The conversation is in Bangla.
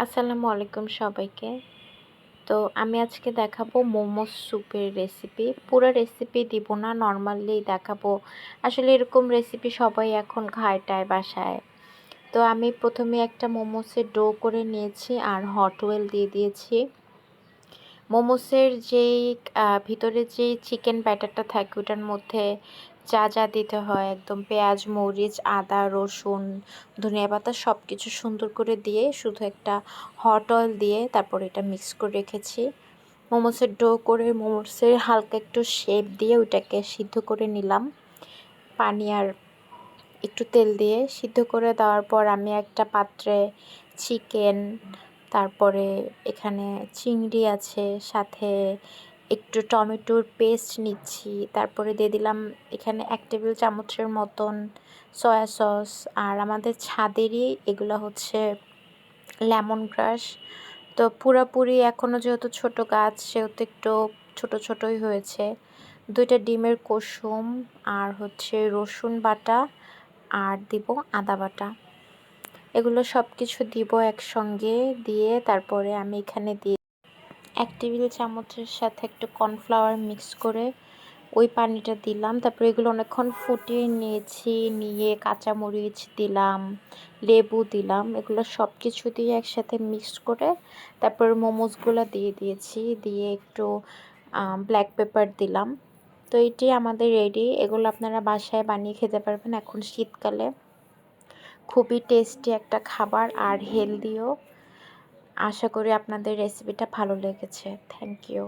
আসসালামু আলাইকুম সবাইকে। তো আমি আজকে দেখাবো মোমোস স্যুপের রেসিপি। পুরো রেসিপি দিব না, নরমালি দেখাবো। আসলে এরকম রেসিপি সবাই এখন খায়-টায় বাসায়। তো আমি প্রথমে একটা মোমোসের ডো করে নিয়েছি আর হট ওয়েল দিয়ে দিয়েছি। মোমোসের যেই ভিতরে যেই চিকেন ব্যাটারটা থাকে ওটার মধ্যে যা যা দিতে হয় একদম পেঁয়াজ, মরিচ, আদা, রসুন, ধনিয়া পাতা সব কিছু সুন্দর করে দিয়ে শুধু একটা হট অয়েল দিয়ে তারপর এটা মিক্স করে রেখেছি। মোমোসের ডো করে মোমোসের হালকা একটু শেপ দিয়ে ওইটাকে সিদ্ধ করে নিলাম। পানি আর একটু তেল দিয়ে সিদ্ধ করে দেওয়ার পর আমি একটা পাত্রে চিকেন, তারপরে এখানে চিংড়ি আছে, সাথে একটু টমেটোর পেস্ট নিচ্ছি, তারপরে দিয়ে দিলাম এখানে 1 টেবিল চামচের মতন সয়া সস, আর আমাদের ছাদেরই এগুলো হচ্ছে লেমন গ্রাস। তো পুরাপুরি এখনও যেহেতু ছোট গাছ সেহেতু একটু ছোট ছোটই হয়েছে। 2টা ডিমের কুসুম আর হচ্ছে রসুন বাটা আর দিব আদা বাটা। এগুলো সব কিছু দিব একসঙ্গে দিয়ে তারপরে আমি এখানে দিয়ে 1 টেবিল চামচের সাথে একটু কর্নফ্লাওয়ার মিক্স করে ওই পানিটা দিলাম। তারপরে এগুলো অনেকক্ষণ ফুটিয়ে নিয়েছি, নিয়ে কাঁচামরিচ দিলাম, লেবু দিলাম, এগুলো সব কিছু দিয়ে একসাথে মিক্স করে তারপর মোমোসগুলো দিয়ে দিয়েছি, দিয়ে একটু ব্ল্যাক পেপার দিলাম। তো এটি আমাদের রেডি। এগুলো আপনারা বাসায় বানিয়ে খেতে পারবেন এখন শীতকালে। খুবই টেস্টি একটা খাবার আর হেলদিও। আশা করি আপনাদের রেসিপিটা ভালো লেগেছে। Thank you.